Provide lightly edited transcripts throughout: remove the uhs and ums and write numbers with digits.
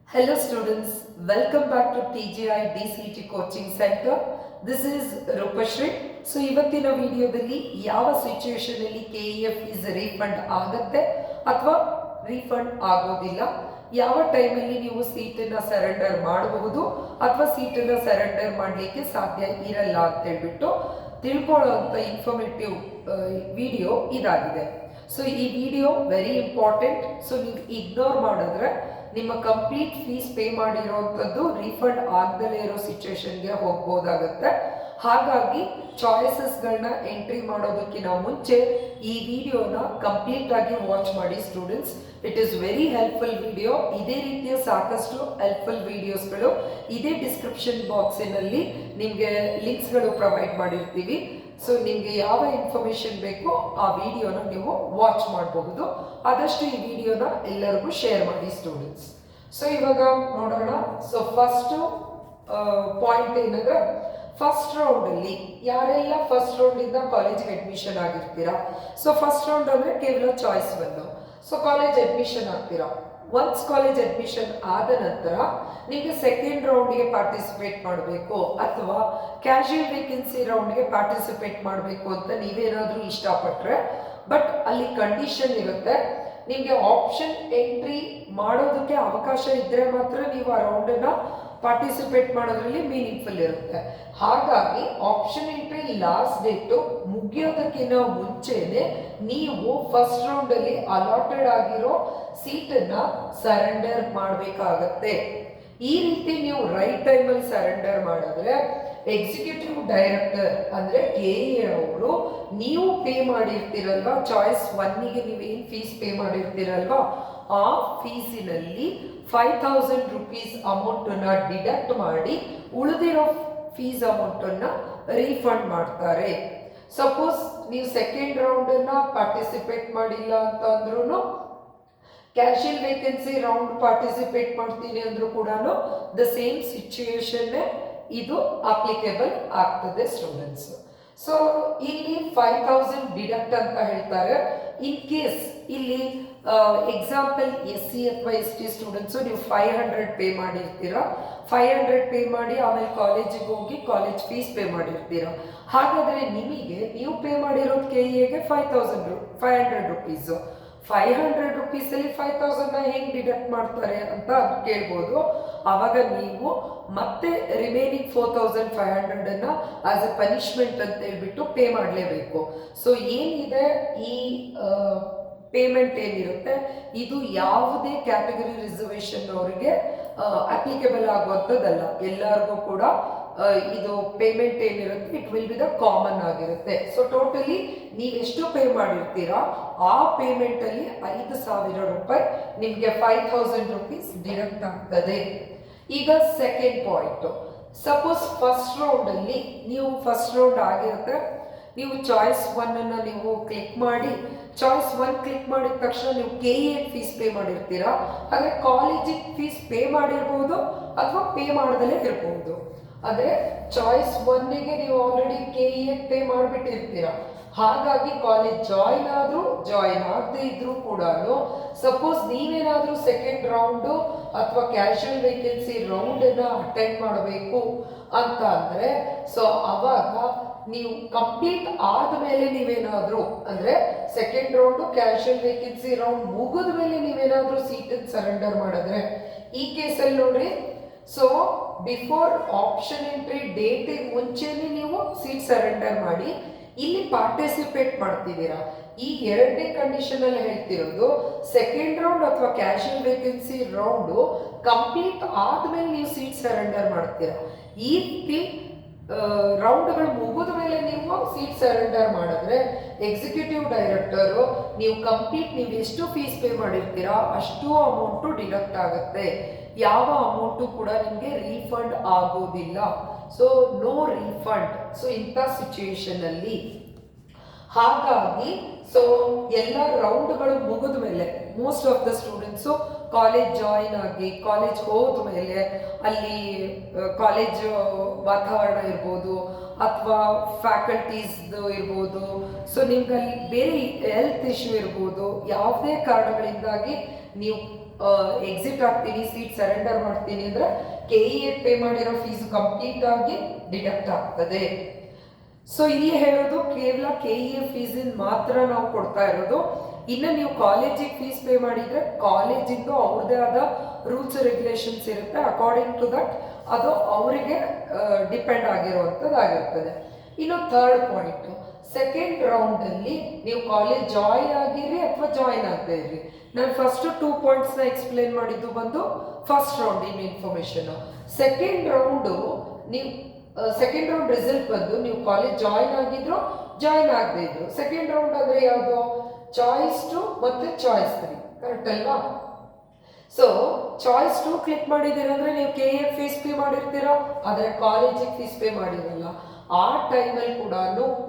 Hello students, welcome back to TGI DCT Coaching Center. This is Rupashri. So ಇವತ್ತಿನ ವಿಡಿಯೋದಲ್ಲಿ ಯಾವ situation ಅಲ್ಲಿ KEF fees refund ಆಗುತ್ತೆ ಅಥವಾ ರೀಫಂಡ್ ಆಗೋದಿಲ್ಲ, ಯಾವ ಟೈಮಲ್ಲಿ ನೀವು ಸೀಟನ್ನು ಸರೆಂಡರ್ ಮಾಡಬಹುದು ಅಥವಾ ಸೀಟನ್ನು ಸರೆಂಡರ್ ಮಾಡಲಿಕ್ಕೆ ಸಾಧ್ಯ ಇರಲ್ಲ ಅಂತ ಹೇಳ್ಬಿಟ್ಟು ತಿಳ್ಕೊಳ್ಳುವಂಥ ಇನ್ಫಾರ್ಮೇಟಿವ್ ವಿಡಿಯೋ ಇದಾಗಿದೆ. ಸೊ ಈ ವಿಡಿಯೋ ವೆರಿ ಇಂಪಾರ್ಟೆಂಟ್. ಸೊ ನೀವು ಇಗ್ನೋರ್ ಮಾಡಿದ್ರೆ ನಿಮ್ಮ ಕಂಪ್ಲೀಟ್ ಫೀಸ್ ಪೇ ಮಾಡಿರೋವಂಥದ್ದು ರೀಫಂಡ್ ಆಗದಲೇ ಇರೋ ಸಿಚುವೇಶನ್ಗೆ ಹೋಗ್ಬೋದಾಗತ್ತೆ. ಹಾಗಾಗಿ ಚಾಯ್ಸಸ್ಗಳನ್ನ ಎಂಟ್ರಿ ಮಾಡೋದಕ್ಕಿಂತ ಮುಂಚೆ ಈ ವಿಡಿಯೋನ ಕಂಪ್ಲೀಟ್ ಆಗಿ ವಾಚ್ ಮಾಡಿ students. It is very helpful video. ಇದೇ ರೀತಿಯ ಸಾಕಷ್ಟು ಹೆಲ್ಪ್ಫುಲ್ ವಿಡಿಯೋಸ್ಗಳು ಇದೇ ಡಿಸ್ಕ್ರಿಪ್ಷನ್ ಬಾಕ್ಸಿನಲ್ಲಿ ನಿಮಗೆ ಲಿಂಕ್ಸ್ಗಳು ಪ್ರೊವೈಡ್ ಮಾಡಿರ್ತೀವಿ. ಸೊ ನಿಮಗೆ ಯಾವ ಇನ್ಫಾರ್ಮೇಶನ್ ಬೇಕೋ ಆ ವಿಡಿಯೋನ ನೀವು ವಾಚ್ ಮಾಡಬಹುದು. ಆದಷ್ಟು ಈ ವಿಡಿಯೋನ ಎಲ್ಲರಿಗೂ ಶೇರ್ ಮಾಡಿ ಸ್ಟೂಡೆಂಟ್ಸ್. ಸೊ ಇವಾಗ ನೋಡೋಣ. ಸೊ ಫಸ್ಟ್ ಪಾಯಿಂಟ್ ಏನಂದ್ರೆ, ಫಸ್ಟ್ ರೌಂಡ್ ಅಲ್ಲಿ ಯಾರೆಲ್ಲ ಫಸ್ಟ್ ರೌಂಡ್ ಇಂದ ಕಾಲೇಜ್ಗೆ ಅಡ್ಮಿಷನ್ ಆಗಿರ್ತೀರಾ. ಸೊ ಫಸ್ಟ್ ರೌಂಡ್ ಅಂದ್ರೆ ಕೇವಲ ಚಾಯ್ಸ್ 1. ಸೊ ಕಾಲೇಜ್ ಅಡ್ಮಿಷನ್ ಆಗ್ತೀರಾ. ಒನ್ಸ್ ಕಾಲೇಜ್ ಅಡ್ಮಿಷನ್ ಆದ ನಂತರ ನಿಮಗೆ ಸೆಕೆಂಡ್ ರೌಂಡ್ಗೆ ಪಾರ್ಟಿಸಿಪೇಟ್ ಮಾಡಬೇಕು ಅಥವಾ ಕ್ಯಾಶುಯಲ್ ವೇಕೆನ್ಸಿ ರೌಂಡ್ಗೆ ಪಾರ್ಟಿಸಿಪೇಟ್ ಮಾಡಬೇಕು ಅಂತ ನೀವೇನಾದರೂ ಇಷ್ಟಪಟ್ಟರೆ, ಬಟ್ ಅಲ್ಲಿ ಕಂಡೀಷನ್ ಇರುತ್ತೆ. ನಿಮಗೆ ಆಪ್ಷನ್ ಎಂಟ್ರಿ ಮಾಡೋದಕ್ಕೆ ಅವಕಾಶ ಇದ್ದರೆ ಮಾತ್ರ ನೀವು ಆ ರೌಂಡನ್ನು ಪಾರ್ಟಿಸಿಪೇಟ್ ಮಾಡೋದ್ರಲ್ಲಿ ಮೀನಿಂಗ್ಫುಲ್ ಇರುತ್ತೆ. ಹಾಗಾಗಿ ಆಪ್ಷನ್ ಎಂಟ್ರಿ ಲಾಸ್ಟ್ ಡೇಟು ಮುಗಿಯೋದಕ್ಕಿಂತ ಮುಂಚೆನೆ ನೀವು ಫಸ್ಟ್ ರೌಂಡಲ್ಲಿ ಅಲಾಟೆಡ್ ಆಗಿರೋ ಸೀಟನ್ನು ಸರೆಂಡರ್ ಮಾಡಬೇಕಾಗತ್ತೆ. ಈ ರೀತಿ ನೀವು ರೈಟ್ ಟೈಮಲ್ಲಿ ಸರೆಂಡರ್ ಮಾಡಿದ್ರೆ ಎಕ್ಸಿಕ್ಯೂಟಿವ್ ಡೈರೆಕ್ಟರ್ ಅಂದರೆ KE ಅವರು ನೀವು ಪೇ ಮಾಡಿರ್ತೀರಲ್ವಾ, ಚಾಯ್ಸ್ 1ಗೆ ನೀವು ಏನು ಫೀಸ್ ಪೇ ಮಾಡಿರ್ತೀರಲ್ವಾ, ಆ ಫೀಸಿನಲ್ಲಿ 5000 rupees ಅಮೌಂಟನ್ನು ಡಿಡಕ್ಟ್ ಮಾಡಿ ಉಳಿದಿರೋ ಫೀಸ್ ಅಮೌಂಟನ್ನು ರೀಫಂಡ್ ಮಾಡ್ತಾರೆ. ಸಪೋಸ್ ನೀವು ಸೆಕೆಂಡ್ ರೌಂಡನ್ನು ಪಾರ್ಟಿಸಿಪೇಟ್ ಮಾಡಿಲ್ಲ ಅಂತ ಅಂದ್ರೂ, ಕ್ಯಾಶುಯಲ್ ವೇಕೆನ್ಸಿ ರೌಂಡ್ ಪಾರ್ಟಿಸಿಪೇಟ್ ಮಾಡ್ತೀನಿ ಅಂದ್ರೂ ಕೂಡ ದ ಸೇಮ್ ಸಿಚುವೇಶನ್ ಇದು ಅಪ್ಲಿಕೇಬಲ್ ಆಗ್ತದೆ ಸ್ಟೂಡೆಂಟ್ಸ್. ಸೊ ಇಲ್ಲಿ 5000 ಡಿಡಕ್ಟ್ ಅಂತ ಹೇಳ್ತಾರೆ. ಇನ್ ಕೇಸ್ ಇಲ್ಲಿ ಎಕ್ಸಾಂಪಲ್ SC ಅಥವಾ ST ಸ್ಟೂಡೆಂಟ್ಸು ನೀವು 500 ಪೇ ಮಾಡಿರ್ತೀರಾ. 500 ಪೇ ಮಾಡಿ ಆಮೇಲೆ ಕಾಲೇಜಿಗೆ ಹೋಗಿ ಕಾಲೇಜ್ ಫೀಸ್ ಪೇ ಮಾಡಿರ್ತೀರಾ. ಹಾಗಾದರೆ ನಿಮಗೆ ನೀವು ಪೇ ಮಾಡಿರೋದು KEಗೆ 500 rupees. 500 rupeesಲ್ಲಿ 5000ನ ಹೆಂಗೆ ಡಿಡಕ್ಟ್ ಮಾಡ್ತಾರೆ ಅಂತ ಕೇಳ್ಬೋದು. ಆವಾಗ ನೀವು ಮತ್ತೆ ರಿಮೈನಿಂಗ್ 4500 ಆಸ್ ಎ ಪನಿಷ್ಮೆಂಟ್ ಅಂತ ಹೇಳ್ಬಿಟ್ಟು ಪೇ ಮಾಡಲೇಬೇಕು. ಸೊ ಏನಿದೆ ಈ ಪೇಮೆಂಟ್ ಏನಿರುತ್ತೆ, ಇದು ಯಾವುದೇ ಕ್ಯಾಟಗರಿ ರಿಸರ್ವೇಷನ್ ಅವರಿಗೆ ಅಪ್ಲಿಕೇಬಲ್ ಆಗುವಂಥದ್ದಲ್ಲ. ಎಲ್ಲರಿಗೂ ಕೂಡ ಇದು ಪೇಮೆಂಟ್ ಏನಿರುತ್ತೆ it will be the common ಆಗಿರುತ್ತೆ. ಸೊ ಟೋಟಲಿ ನೀವೆಷ್ಟು ಪೇ ಮಾಡಿರ್ತೀರಾ ಆ ಪೇಮೆಂಟಲ್ಲಿ 5000 ರೂಪಾಯಿ ನಿಮಗೆ 5000 rupees ಡಿಡಕ್ಟ್ ಆಗ್ತದೆ. ಈಗ ಸೆಕೆಂಡ್ ಪಾಯಿಂಟು, ಸಪೋಸ್ ಫಸ್ಟ್ ರೌಂಡಲ್ಲಿ ನೀವು ಫಸ್ಟ್ ರೌಂಡ್ ಆಗಿರುತ್ತೆ, ನೀವು ಚಾಯ್ಸ್ 1 ನೀವು ಕ್ಲಿಕ್ ಮಾಡಿ, ಚಾಯ್ಸ್ 1 ಕ್ಲಿಕ್ ಮಾಡಿದ ತಕ್ಷಣ ನೀವು KE ಫೀಸ್ ಪೇ ಮಾಡಿರ್ತೀರಾ. ಆದರೆ ಕಾಲೇಜಿಗೆ ಫೀಸ್ ಪೇ ಮಾಡಿರ್ಬೋದು ಅಥವಾ ಪೇ ಮಾಡದಲ್ಲೇ ಇರ್ಬೋದು. ಅಂದರೆ ಚಾಯ್ಸ್ 1ಗೆ ನೀವು ಆಲ್ರೆಡಿ KE ಪೇ ಮಾಡಿಬಿಟ್ಟಿರ್ತೀರ. ಹಾಗಾಗಿ ಕಾಲೇಜ್ ಜಾಯಿನ್ ಆದರೂ ಜಾಯಿನ್ ಆಗದೆ ಇದ್ರೂ ಕೂಡ, ಸಪೋಸ್ ನೀವೇನಾದರೂ ಸೆಕೆಂಡ್ ರೌಂಡು ಅಥವಾ ಕ್ಯಾಶುಯಲ್ ವೇಕೆನ್ಸಿ ರೌಂಡನ್ನು ಅಟೆಂಡ್ ಮಾಡಬೇಕು ಅಂತ ಅಂದರೆ, ಸೊ ಅವಾಗ ನೀವು ಕಂಪ್ಲೀಟ್ ಆದಮೇಲೆ ನೀವೇನಾದರೂ ಅಂದರೆ second round casual vacancy round ಮುಗಿದ ಮೇಲೆ ನೀವೇನಾದರೂ ಸೀಟನ್ನು ಸರೆಂಡರ್ ಮಾಡಿದ್ರೆ, ಈ ಕೇಸಲ್ಲಿ ನೋಡ್ರಿ, ಸೊ ಬಿಫೋರ್ ಆಪ್ಷನ್ ಎಂಟ್ರಿ ಡೇಟಿಗೆ ಮುಂಚೆನೇ ನೀವು ಸೀಟ್ ಸರೆಂಡರ್ ಮಾಡಿ ಇಲ್ಲಿ ಪಾರ್ಟಿಸಿಪೇಟ್ ಮಾಡ್ತಿದ್ದೀರಾ. ಈ ಎರಡನೇ ಕಂಡೀಷನ್ ಅಲ್ಲಿ ಹೇಳ್ತಿರೋದು, ಸೆಕೆಂಡ್ ರೌಂಡ್ ಅಥವಾ ಕ್ಯಾಶುಯಲ್ ವೇಕೆನ್ಸಿ ರೌಂಡು ಕಂಪ್ಲೀಟ್ ಆದ್ಮೇಲೆ ನೀವು ಸೀಟ್ ಸರೆಂಡರ್ ಮಾಡ್ತೀರಾ. ಈ ರೀತಿ ರೌಂಡ್ಗಳು ಮುಗಿದ ಮೇಲೆ ನೀವು ಸೀಟ್ ಸರೆಂಡರ್ ಮಾಡಿದ್ರೆ ಎಕ್ಸಿಕ್ಯೂಟಿವ್ ಡೈರೆಕ್ಟರು ನೀವು ಎಷ್ಟು ಫೀಸ್ ಪೇ ಮಾಡಿರ್ತೀರಾ ಅಷ್ಟು ಅಮೌಂಟು ಡಿಡಕ್ಟ್ ಆಗುತ್ತೆ. ಯಾವ ಅಮೌಂಟು ಕೂಡ ನಿಮಗೆ ರೀಫಂಡ್ ಆಗೋದಿಲ್ಲ. So no refund. ಸೊ ಇಂಥ ಸಿಚುವೇಶನ್ ಅಲ್ಲಿ ಹಾಗಾಗಿ ಸೊ ಎಲ್ಲ ರೌಂಡ್ಗಳು ಮುಗಿದ ಮೇಲೆ most of the students college join ಆಗಿ ಕಾಲೇಜ್ ಹೋದ ಮೇಲೆ ಅಲ್ಲಿ ಕಾಲೇಜ್ ವಾತಾವರಣ ಇರ್ಬೋದು ಅಥವಾ ಫ್ಯಾಕಲ್ಟೀಸ್ದು ಇರ್ಬೋದು, ಸೊ ನಿಮ್ಗೆ ಅಲ್ಲಿ ಬೇರೆ ಹೆಲ್ತ್ ಇಶ್ಯೂ ಇರ್ಬೋದು, ಯಾವುದೇ ಕಾರಣಗಳಿಂದಾಗಿ ನೀವು ಎಕ್ಸಿಟ್ ಆಗ್ತೀನಿ, ಸೀಟ್ ಸರೆಂಡರ್ ಮಾಡ್ತೀನಿ ಅಂದರೆ KE ಪೇ ಮಾಡಿರೋ ಫೀಸ್ ಕಂಪ್ಲೀಟ್ ಆಗಿ ಡಿಡಕ್ಟ್ ಆಗ್ತದೆ. ಸೊ ಇಲ್ಲಿ ಹೇಳೋದು ಕೇವಲ KE ಫೀಸಿನ ಮಾತ್ರ ನಾವು ಕೊಡ್ತಾ ಇರೋದು. ಇನ್ನು ನೀವು ಕಾಲೇಜಿಗೆ ಫೀಸ್ ಪೇ ಮಾಡಿದರೆ ಕಾಲೇಜಿಂದು ಅವ್ರದ್ದೇ ಆದ ರೂಲ್ಸ್ ರೆಗ್ಯುಲೇಷನ್ಸ್ ಇರುತ್ತೆ. ಅಕಾರ್ಡಿಂಗ್ ಟು ದಟ್ ಅದು ಅವರಿಗೆ ಡಿಪೆಂಡ್ ಆಗಿರುವಂಥದ್ದಾಗಿರ್ತದೆ. ಇನ್ನು ಥರ್ಡ್ ಪಾಯಿಂಟು, ಸೆಕೆಂಡ್ ರೌಂಡಲ್ಲಿ ನೀವು ಕಾಲೇಜ್ ಜಾಯಿನ್ ಆಗಿರಿ ಅಥವಾ ಜಾಯಿನ್ ಆಗದೆ ಇರಿ. ನಾನು ಫಸ್ಟ್ 2 ಪಾಯಿಂಟ್ಸ್ನ ಎಕ್ಸ್ಪ್ಲೇನ್ ಮಾಡಿದ್ದು ಬಂದು ಫಸ್ಟ್ ರೌಂಡಿನ ಇನ್ಫಾರ್ಮೇಷನು. ಸೆಕೆಂಡ್ ರೌಂಡ್ ರಿಸಲ್ಟ್ ಬಂದು ನೀವು ಕಾಲೇಜ್ ಜಾಯಿನ್ ಆಗಿದ್ರು ಜಾಯಿನ್ ಆಗದೆ ಇದ್ರು. ಸೆಕೆಂಡ್ ರೌಂಡ್ ಅಂದರೆ ಯಾವುದು? ಚಾಯ್ಸ್ 2 ಮತ್ತು ಚಾಯ್ಸ್ 3, ಕರೆಕ್ಟ್ ಅಲ್ವಾ? ಸೊ ಚಾಯ್ಸ್ 2 ಕ್ಲಿಕ್ ಮಾಡಿದ್ದೀರಂದ್ರೆ ನೀವು KE ಫೀಸ್ ಪೇ ಮಾಡಿರ್ತೀರ, ಆದರೆ ಕಾಲೇಜಿಗೆ ಫೀಸ್ ಪೇ ಮಾಡಿರಲ್ಲ. ಆ ಟೈಮಲ್ಲಿ ಕೂಡ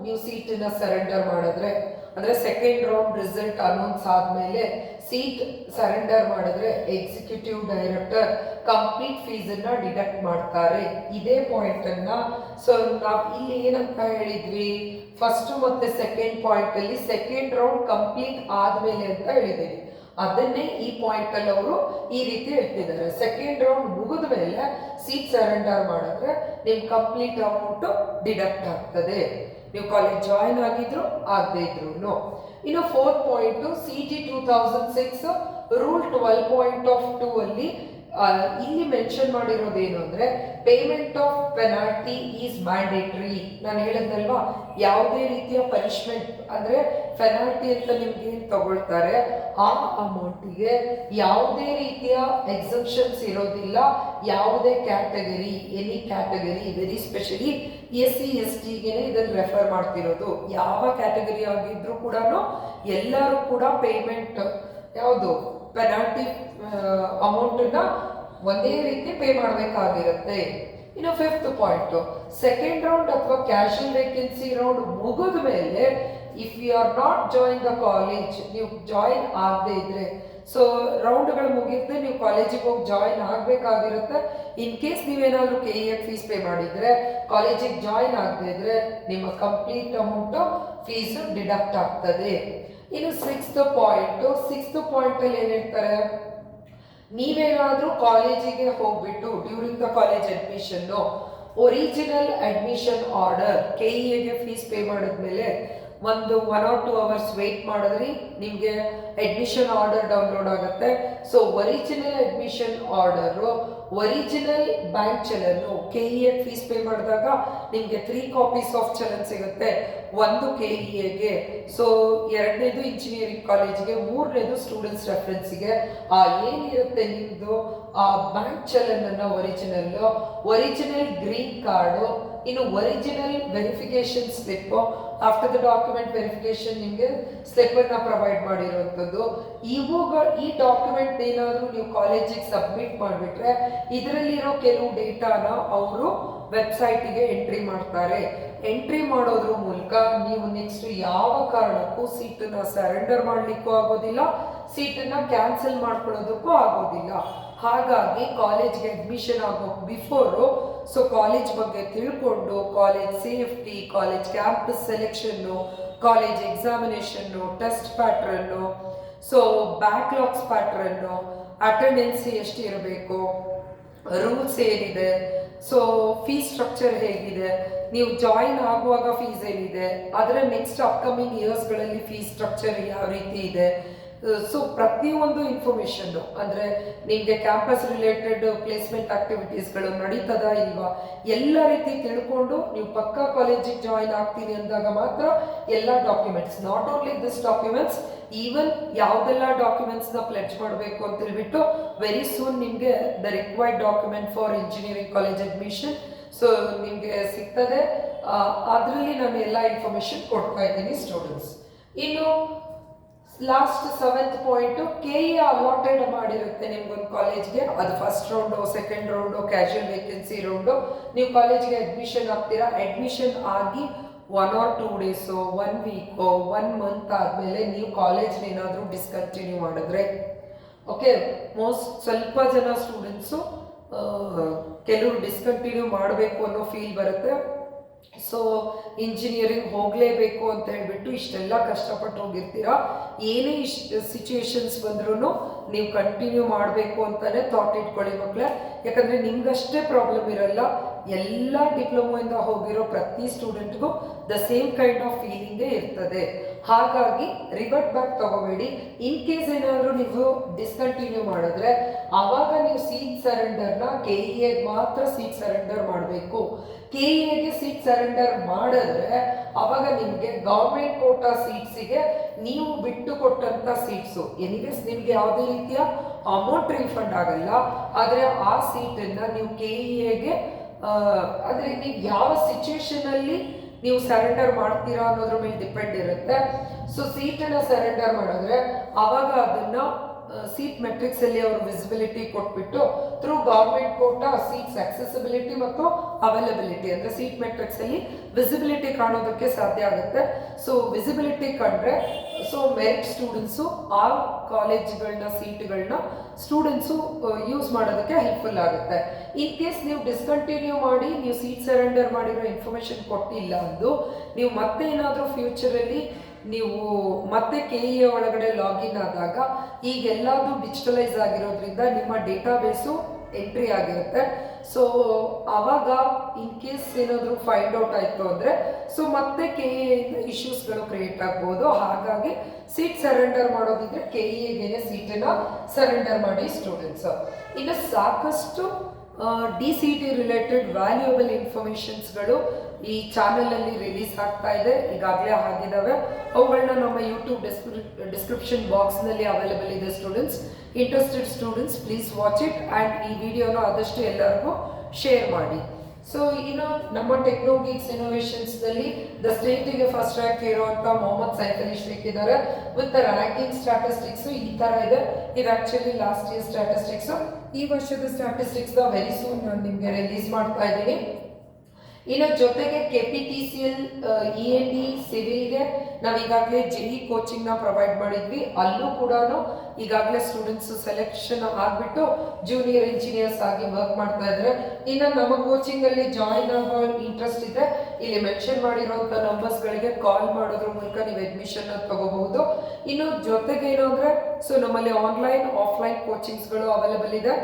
ನೀವು ಸೀಟನ್ನ ಸರೆಂಡರ್ ಮಾಡಿದ್ರೆ, ಅಂದರೆ ಸೆಕೆಂಡ್ ರೌಂಡ್ ರಿಸಲ್ಟ್ ಅನೌನ್ಸ್ ಆದಮೇಲೆ ಸೀಟ್ ಸರೆಂಡರ್ ಮಾಡಿದ್ರೆ ಎಕ್ಸಿಕ್ಯೂಟಿವ್ ಡೈರೆಕ್ಟರ್ ಕಂಪ್ಲೀಟ್ ಫೀಸನ್ನು ಡಿಡಕ್ಟ್ ಮಾಡ್ತಾರೆ. ಇದೇ ಪಾಯಿಂಟನ್ನು ಸೊ ನಾವು ಇಲ್ಲಿ ಏನಂತ ಹೇಳಿದ್ವಿ, ಫಸ್ಟ್ ಮತ್ತು ಸೆಕೆಂಡ್ ಪಾಯಿಂಟಲ್ಲಿ ಸೆಕೆಂಡ್ ರೌಂಡ್ ಕಂಪ್ಲೀಟ್ ಆದಮೇಲೆ ಅಂತ ಹೇಳಿದ್ದೀವಿ. ಅದನ್ನೇ ಈ ಪಾಯಿಂಟಲ್ಲಿ ಅವರು ಈ ರೀತಿ ಹೇಳ್ತಿದ್ದಾರೆ. ಸೆಕೆಂಡ್ ರೌಂಡ್ ಮುಗಿದ ಮೇಲೆ ಸೀಟ್ ಸರೆಂಡರ್ ಮಾಡಿದ್ರೆ ನಿಮ್ ಕಂಪ್ಲೀಟ್ ಅಮೌಂಟು ಡಿಡಕ್ಟ್ ಆಗ್ತದೆ, ನೀವು ಕಾಲೇಜ್ ಜಾಯಿನ್ ಆಗಿದ್ರು ಆಗದೆ ಇದ್ರು. ಇನ್ನು ಫೋರ್ತ್ ಪಾಯಿಂಟು CG 2006 ರೂಲ್ 12.2 ಅಲ್ಲಿ ಇಲ್ಲಿ ಮೆನ್ಷನ್ ಮಾಡಿರೋದೇನು ಅಂದರೆ payment of penalty is mandatory. ನಾನು ಹೇಳಿದ್ನಲ್ವಾ, ಯಾವುದೇ ರೀತಿಯ ಪನಿಷ್ಮೆಂಟ್ ಅಂದರೆ ಪೆನಾಲ್ಟಿ ಅಂತ ನಿಮ್ಗೆ ಏನು ತಗೊಳ್ತಾರೆ ಆ ಅಮೌಂಟಿಗೆ ಯಾವುದೇ ರೀತಿಯ ಎಕ್ಸೆಪ್ಷನ್ಸ್ ಇರೋದಿಲ್ಲ. ಯಾವುದೇ category, any category, very specially SC STಗೆ ಇದನ್ನು ರೆಫರ್ ಮಾಡ್ತಿರೋದು. ಯಾವ ಕ್ಯಾಟಗರಿ ಆಗಿದ್ರೂ ಕೂಡ ಎಲ್ಲರೂ ಕೂಡ ಪೇಮೆಂಟ್ ಯಾವುದು ಪೆನಾಲ್ಟಿ ಅಮೌಂಟನ್ನ ಒಂದೇ ರೀತಿ ಪೇ ಮಾಡಬೇಕಾಗಿರುತ್ತೆ. ಇನ್ನು ಫಿಫ್ತ್ ಪಾಯಿಂಟು, ಸೆಕೆಂಡ್ ರೌಂಡ್ ಅಥವಾ ಕ್ಯಾಶುಯಲ್ ವೇಕೆನ್ಸಿ ರೌಂಡ್ ಮುಗಿದ ಮೇಲೆ if you are not join the college, ನೀವು ಜಾಯಿನ್ ಆಗದೆ ಇದ್ರೆ, ಸೊ ರೌಂಡ್ಗಳು ಮುಗಿಯುತ್ತೆ, ನೀವು ಕಾಲೇಜಿಗೆ ಹೋಗಿ ಜಾಯಿನ್ ಆಗಬೇಕಾಗಿರುತ್ತೆ. ಇನ್ ಕೇಸ್ ನೀವೇನಾದರೂ KE ಫೀಸ್ ಪೇ ಮಾಡಿದರೆ ಕಾಲೇಜಿಗೆ ಜಾಯಿನ್ ಆಗದೆ ಇದ್ರೆ ನಿಮ್ಮ ಕಂಪ್ಲೀಟ್ ಅಮೌಂಟು ಫೀಸು ಡಿಡಕ್ಟ್ ಆಗ್ತದೆ. ಇನ್ನು ಸಿಕ್ಸ್ತ್ ಪಾಯಿಂಟಲ್ಲಿ ಏನು ಹೇಳ್ತಾರೆ, ನೀವೇನಾದರೂ ಕಾಲೇಜಿಗೆ ಹೋಗ್ಬಿಟ್ಟು ಡ್ಯೂರಿಂಗ್ ದ ಕಾಲೇಜ್ ಅಡ್ಮಿಷನ್ನು ಒರಿಜಿನಲ್ ಅಡ್ಮಿಷನ್ ಆರ್ಡರ್ KEಗೆ ಫೀಸ್ ಪೇ ಮಾಡಿದ್ಮೇಲೆ 1 or 2 hours ವೇಟ್ ಮಾಡಿದ್ರಿ, ನಿಮಗೆ ಅಡ್ಮಿಷನ್ ಆರ್ಡರ್ ಡೌನ್ಲೋಡ್ ಆಗುತ್ತೆ. So original admission order, original bank ಚಲನ್ನು KE ಫೀಸ್ ಪೇ ಮಾಡಿದಾಗ ನಿಮಗೆ 3 ಕಾಪೀಸ್ ಆಫ್ ಚಲನ್ ಸಿಗುತ್ತೆ. ಒಂದು KEಗೆ, ಸೊ ಎರಡನೇದು ಇಂಜಿನಿಯರಿಂಗ್ ಕಾಲೇಜಿಗೆ, ಮೂರನೇದು ಸ್ಟೂಡೆಂಟ್ಸ್ ರೆಫರೆನ್ಸಿಗೆ. ಏನಿರುತ್ತೆ ನಿಮ್ಮದು ಆ ಬ್ಯಾಂಕ್ ಚಲನನ್ನು ಒರಿಜಿನಲ್ ಗ್ರೀನ್ ಕಾರ್ಡು, ಇನ್ನು original verification slip, after the document verification ನಿಮಗೆ ಸ್ಲಿಪ್ಪನ್ನು ಪ್ರೊವೈಡ್ ಮಾಡಿರುವಂಥದ್ದು. ಈ ಡಾಕ್ಯುಮೆಂಟ್ ಏನಾದರೂ ನೀವು ಕಾಲೇಜಿಗೆ ಸಬ್ಮಿಟ್ ಮಾಡಿಬಿಟ್ರೆ ಇದರಲ್ಲಿರೋ ಕೆಲವು ಡೇಟಾನ ಅವರು ವೆಬ್ಸೈಟಿಗೆ ಎಂಟ್ರಿ ಮಾಡ್ತಾರೆ. ಎಂಟ್ರಿ ಮಾಡೋದ್ರ ಮೂಲಕ ನೀವು ನೆಕ್ಸ್ಟ್ ಯಾವ ಕಾರಣಕ್ಕೂ ಸೀಟನ್ನು ಸರೆಂಡರ್ ಮಾಡಲಿಕ್ಕೂ ಆಗೋದಿಲ್ಲ, ಸೀಟನ್ನು ಕ್ಯಾನ್ಸಲ್ ಮಾಡ್ಕೊಳ್ಳೋದಕ್ಕೂ ಆಗೋದಿಲ್ಲ. ಹಾಗಾಗಿ ಕಾಲೇಜ್ಗೆ ಅಡ್ಮಿಷನ್ ಆಗೋ ಬಿಫೋರು ಸೊ ಕಾಲೇಜ್ ಬಗ್ಗೆ ತಿಳ್ಕೊಂಡು ಕಾಲೇಜ್ ಸೇಫ್ಟಿ, ಕಾಲೇಜ್ ಕ್ಯಾಂಪಸ್ ಸೆಲೆಕ್ಷನ್ನು, ಕಾಲೇಜ್ ಎಕ್ಸಾಮಿನೇಷನ್ನು, ಟೆಸ್ಟ್ ಪ್ಯಾಟ್ರನ್ನು, ಸೊ ಬ್ಯಾಕ್ಲಾಗ್ಸ್ ಪ್ಯಾಟ್ರನ್ನು, ಅಟೆಂಡೆನ್ಸಿ ಎಷ್ಟು ಇರಬೇಕು, ರೂಲ್ಸ್ ಏನಿದೆ, ಸೊ ಫೀಸ್ ಸ್ಟ್ರಕ್ಚರ್ ಹೇಗಿದೆ, ನೀವು ಜಾಯಿನ್ ಆಗುವಾಗ ಫೀಸ್ ಏನಿದೆ, ಅದರ ನೆಕ್ಸ್ಟ್ ಅಪ್ಕಮಿಂಗ್ ಇಯರ್ಸ್ಗಳಲ್ಲಿ ಫೀಸ್ ಸ್ಟ್ರಕ್ಚರ್ ಯಾವ ರೀತಿ ಇದೆ, ಸೊ ಪ್ರತಿಯೊಂದು ಇನ್ಫಾರ್ಮೇಷನ್ನು ಅಂದರೆ ನಿಮಗೆ ಕ್ಯಾಂಪಸ್ ರಿಲೇಟೆಡ್ ಪ್ಲೇಸ್ಮೆಂಟ್ ಆಕ್ಟಿವಿಟೀಸ್ಗಳು ನಡೀತದ ಇಲ್ವಾ ಎಲ್ಲ ರೀತಿ ತಿಳ್ಕೊಂಡು ನೀವು ಪಕ್ಕಾ ಕಾಲೇಜಿಗೆ ಜಾಯಿನ್ ಆಗ್ತೀನಿ ಅಂದಾಗ ಮಾತ್ರ ಎಲ್ಲ documents, not only this documents, even ಯಾವುದೆಲ್ಲ ಡಾಕ್ಯುಮೆಂಟ್ಸ್ನ ಪ್ಲೆಡ್ಜ್ ಮಾಡಬೇಕು ಅಂತ ಹೇಳ್ಬಿಟ್ಟು ವೆರಿ ಸೂನ್ ನಿಮಗೆ the required document for engineering college admission so ನಿಮಗೆ ಸಿಗ್ತದೆ. ಅದರಲ್ಲಿ ನಾನು ಎಲ್ಲ ಇನ್ಫಾರ್ಮೇಷನ್ ಕೊಡ್ತಾ ಇದ್ದೀನಿ ಸ್ಟೂಡೆಂಟ್ಸ್. ಇನ್ನು last 7th point KE allotted ಮಾಡಿರುತ್ತೆ ನಿಮ್ಗೊಂದು ಕಾಲೇಜ್ಗೆ, ಅದು first round, second round, casual vacancy round. ನೀವು ಕಾಲೇಜ್ಗೆ ಅಡ್ಮಿಷನ್ ಆಗ್ತೀರಾ, ಅಡ್ಮಿಷನ್ ಆಗಿ 1 or 2 days, 1 week, 1 month ಆದಮೇಲೆ ನೀವು ಕಾಲೇಜ್ನ ಏನಾದರೂ ಡಿಸ್ಕಂಟಿನ್ಯೂ ಮಾಡಿದ್ರೆ, ಓಕೆ, ಸ್ವಲ್ಪ ಜನ ಸ್ಟೂಡೆಂಟ್ಸು ಕೆಲವರು ಡಿಸ್ಕಂಟಿನ್ಯೂ ಮಾಡಬೇಕು ಅನ್ನೋ ಫೀಲ್ ಬರುತ್ತೆ. ಸೊ ಇಂಜಿನಿಯರಿಂಗ್ ಹೋಗಲೇಬೇಕು ಅಂತ ಹೇಳ್ಬಿಟ್ಟು ಇಷ್ಟೆಲ್ಲ ಕಷ್ಟಪಟ್ಟು ಹೋಗಿರ್ತೀರಾ, ಏನೇ ಸಿಚುವೇಶನ್ಸ್ ಬಂದ್ರೂ ನೀವು ಕಂಟಿನ್ಯೂ ಮಾಡಬೇಕು ಅಂತಲೇ ಥಾಟ್ ಇಟ್ಕೊಳ್ಳಿ ಮಕ್ಕಳೇ. ಯಾಕಂದರೆ ನಿಮ್ಗಷ್ಟೇ ಪ್ರಾಬ್ಲಮ್ ಇರಲ್ಲ, ಎಲ್ಲ ಡಿಪ್ಲೊಮೊಯಿಂದ ಹೋಗಿರೋ ಪ್ರತಿ ಸ್ಟೂಡೆಂಟ್ಗೂ ದ ಸೇಮ್ ಕೈಂಡ್ ಆಫ್ ಫೀಲಿಂಗೇ ಇರ್ತದೆ. ಹಾಗಾಗಿ ರಿವರ್ಟ್ ಬ್ಯಾಕ್ ತಗೋಬೇಡಿ. ಇನ್ ಕೇಸ್ ಏನಾದರೂ ನೀವು ಡಿಸ್ಕಂಟಿನ್ಯೂ ಮಾಡಿದ್ರೆ ಆವಾಗ ನೀವು ಸೀಟ್ ಸರೆಂಡರ್ನ KEA ಮಾತ್ರ ಸೀಟ್ ಸರೆಂಡರ್ ಮಾಡಬೇಕು. KEAಗೆ ಸೀಟ್ ಸರೆಂಡರ್ ಮಾಡಿದ್ರೆ ಅವಾಗ ನಿಮಗೆ ಗೌರ್ಮೆಂಟ್ ಕೋಟಾ ಸೀಟ್ಸಿಗೆ ನೀವು ಬಿಟ್ಟು ಕೊಟ್ಟಂಥ ಸೀಟ್ಸು ಎನಿವೇಸ್ ನಿಮಗೆ ಯಾವುದೇ ರೀತಿಯ ಅಮೌಂಟ್ ರೀಫಂಡ್ ಆಗಲ್ಲ. ಆದರೆ ಆ ಸೀಟನ್ನು ನೀವು KEAಗೆ ಅಂದರೆ ನೀವು ಯಾವ ಸಿಚುವೇಶನಲ್ಲಿ ನೀವು ಸರೆಂಡರ್ ಮಾಡ್ತೀರಾ ಅನ್ನೋದ್ರ ಮೇಲೆ ಡಿಪೆಂಡ್ ಇರುತ್ತೆ. ಸೊ ಸೀಟನ್ನು ಸರೆಂಡರ್ ಮಾಡಿದ್ರೆ ಆವಾಗ ಅದನ್ನು ಸೀಟ್ ಮೆಟ್ರಿಕ್ಸ್ ಅಲ್ಲಿ ಅವರು ವಿಸಿಬಿಲಿಟಿ ಕೊಟ್ಬಿಟ್ಟು through government quota seats accessibility ಮತ್ತು ಅವೈಲಬಿಲಿಟಿ ಅಂದರೆ ಸೀಟ್ ಮೆಟ್ರಿಕ್ಸ್ ಅಲ್ಲಿ ವಿಸಿಬಿಲಿಟಿ ಕಾಣೋದಕ್ಕೆ ಸಾಧ್ಯ ಆಗುತ್ತೆ. ಸೊ ವಿಸಿಬಿಲಿಟಿ ಕಂಡ್ರೆ ಸೊ ಮೆರಿಟ್ ಸ್ಟೂಡೆಂಟ್ಸು ಆ ಕಾಲೇಜ್ಗಳನ್ನ ಸೀಟ್ಗಳನ್ನ ಸ್ಟೂಡೆಂಟ್ಸು ಯೂಸ್ ಮಾಡೋದಕ್ಕೆ ಹೆಲ್ಪ್ಫುಲ್ ಆಗುತ್ತೆ. ಇನ್ ಕೇಸ್ ನೀವು ಡಿಸ್ಕಂಟಿನ್ಯೂ ಮಾಡಿ ನೀವು ಸೀಟ್ ಸರೆಂಡರ್ ಮಾಡಿರೋ ಇನ್ಫಾರ್ಮೇಶನ್ ಕೊಟ್ಟಿಲ್ಲ ಅಂದು ನೀವು ಮತ್ತೆ ಏನಾದರೂ ಫ್ಯೂಚರಲ್ಲಿ ನೀವು ಮತ್ತೆ KEA ಒಳಗಡೆ ಲಾಗಿನ್ ಆದಾಗ ಈಗೆಲ್ಲದು ಡಿಜಿಟಲೈಸ್ ಆಗಿರೋದ್ರಿಂದ ನಿಮ್ಮ ಡೇಟಾಬೇಸು ಎಂಟ್ರಿ ಆಗಿರುತ್ತೆ. ಸೊ ಆವಾಗ ಇನ್ ಕೇಸ್ ಏನಾದರೂ ಫೈಂಡ್ ಔಟ್ ಆಯಿತು ಅಂದರೆ ಸೊ ಮತ್ತೆ KEA ಇಶ್ಯೂಸ್ಗಳು ಕ್ರಿಯೇಟ್ ಆಗ್ಬೋದು. ಹಾಗಾಗಿ ಸೀಟ್ ಸರೆಂಡರ್ ಮಾಡೋದಿದ್ರೆ KEAಗೆ ಸೀಟನ್ನು ಸರೆಂಡರ್ ಮಾಡಿ ಸ್ಟೂಡೆಂಟ್ಸ್. ಇನ್ನು ಸಾಕಷ್ಟು DCT ರಿಲೇಟೆಡ್ ವ್ಯಾಲ್ಯೂಯಬಲ್ ಇನ್ಫಾರ್ಮೇಷನ್ಸ್ಗಳು ಈ ಚಾನಲಲ್ಲಿ ರಿಲೀಸ್ ಆಗ್ತಾ ಇದೆ, ಈಗಾಗಲೇ ಆಗಿದ್ದಾವೆ. ಅವುಗಳನ್ನ ನಮ್ಮ ಯೂಟ್ಯೂಬ್ ಡಿಸ್ಕ್ರಿಪ್ಷನ್ ಬಾಕ್ಸ್ನಲ್ಲಿ ಅವೈಲೇಬಲ್ ಇದೆ. Students, interested students please watch it and ಈ ವಿಡಿಯೋನ ಆದಷ್ಟು ಎಲ್ಲರಿಗೂ ಶೇರ್ ಮಾಡಿ. ಸೊ ಇನ್ನು ನಮ್ಮ ಟೆಕ್ನೋಗಿಕ್ಸ್ ಇನೋವೇಷನ್ಸ್ನಲ್ಲಿ ದ ಸ್ಟೇಟಿಗೆ ಫಸ್ಟ್ ರ್ಯಾಂಕ್ ಇರುವಂಥ ಮೊಹಮ್ಮದ್ ಸೈಫ್ ಅಲಿ ಶೇಖ್ ಇದ್ದಾರೆ. ವಿತ್ ದ ರ್ಯಾಂಕಿಂಗ್ ಸ್ಟ್ಯಾಟಿಸ್ಟಿಕ್ಸು ಈ ಥರ ಇದೆ. ಇದು ಆ್ಯಕ್ಚುಲಿ ಲಾಸ್ಟ್ ಇಯರ್ ಸ್ಟ್ಯಾಟಿಸ್ಟಿಕ್ಸು. ಈ ವರ್ಷದ ಸ್ಟ್ಯಾಟಿಸ್ಟಿಕ್ಸ್ನ ವೆರಿ ಸೂನ್ ನಾನು ನಿಮಗೆ ರಿಲೀಸ್ ಮಾಡ್ತಾ ಇದ್ದೀನಿ. ಇನ್ನು ಜೊತೆಗೆ KPTCL END ಸಿವಿಲ್ಗೆ ನಾವು ಈಗಾಗಲೇ JEE ಕೋಚಿಂಗ್ನ ಪ್ರೊವೈಡ್ ಮಾಡಿದ್ವಿ. ಅಲ್ಲೂ ಕೂಡ ಈಗಾಗಲೇ ಸ್ಟೂಡೆಂಟ್ಸ್ ಸೆಲೆಕ್ಷನ್ ಆಗಿಬಿಟ್ಟು ಜೂನಿಯರ್ ಇಂಜಿನಿಯರ್ಸ್ ಆಗಿ ವರ್ಕ್ ಮಾಡ್ತಾ ಇದ್ದಾರೆ. ಇನ್ನು ನಮ್ಮ ಕೋಚಿಂಗಲ್ಲಿ ಜಾಯಿನ್ ಆಗೋ ಇಂಟ್ರೆಸ್ಟ್ ಇದೆ, ಇಲ್ಲಿ ಮೆನ್ಷನ್ ಮಾಡಿರೋಂಥ ನಂಬರ್ಸ್ಗಳಿಗೆ ಕಾಲ್ ಮಾಡೋದ್ರ ಮೂಲಕ ನೀವು ಅಡ್ಮಿಷನ್ ತಗೋಬಹುದು. ಇನ್ನು ಜೊತೆಗೆ ಏನು ಅಂದರೆ ಸೊ ನಮ್ಮಲ್ಲಿ ಆನ್ಲೈನ್ ಆಫ್ಲೈನ್ ಕೋಚಿಂಗ್ಸ್ಗಳು ಅವೈಲೇಬಲ್ ಇದೆ.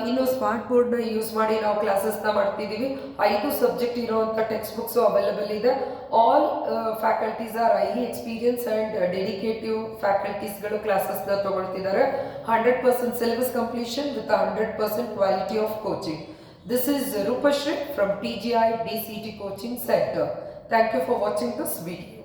ಇನ್ನು ಸ್ಮಾರ್ಟ್ ಬೋರ್ಡ್ನ ಯೂಸ್ ಮಾಡಿ ನಾವು ಕ್ಲಾಸಸ್ನ ಮಾಡ್ತಿದ್ದೀವಿ. 5 ಸಬ್ಜೆಕ್ಟ್ ಇರುವಂಥ ಟೆಕ್ಸ್ಟ್ ಬುಕ್ಸು ಅವೈಲೇಬಲ್ ಇದೆ. All faculties are highly experience and dedicative ಫ್ಯಾಕಲ್ಟೀಸ್ಗಳು ಕ್ಲಾಸಸ್ನ ತಗೊಳ್ತಿದ್ದಾರೆ. 100% syllabus completion with 100% quality of coaching. This is Rupashree from TGI DCT coaching centre. Thank you for watching this video.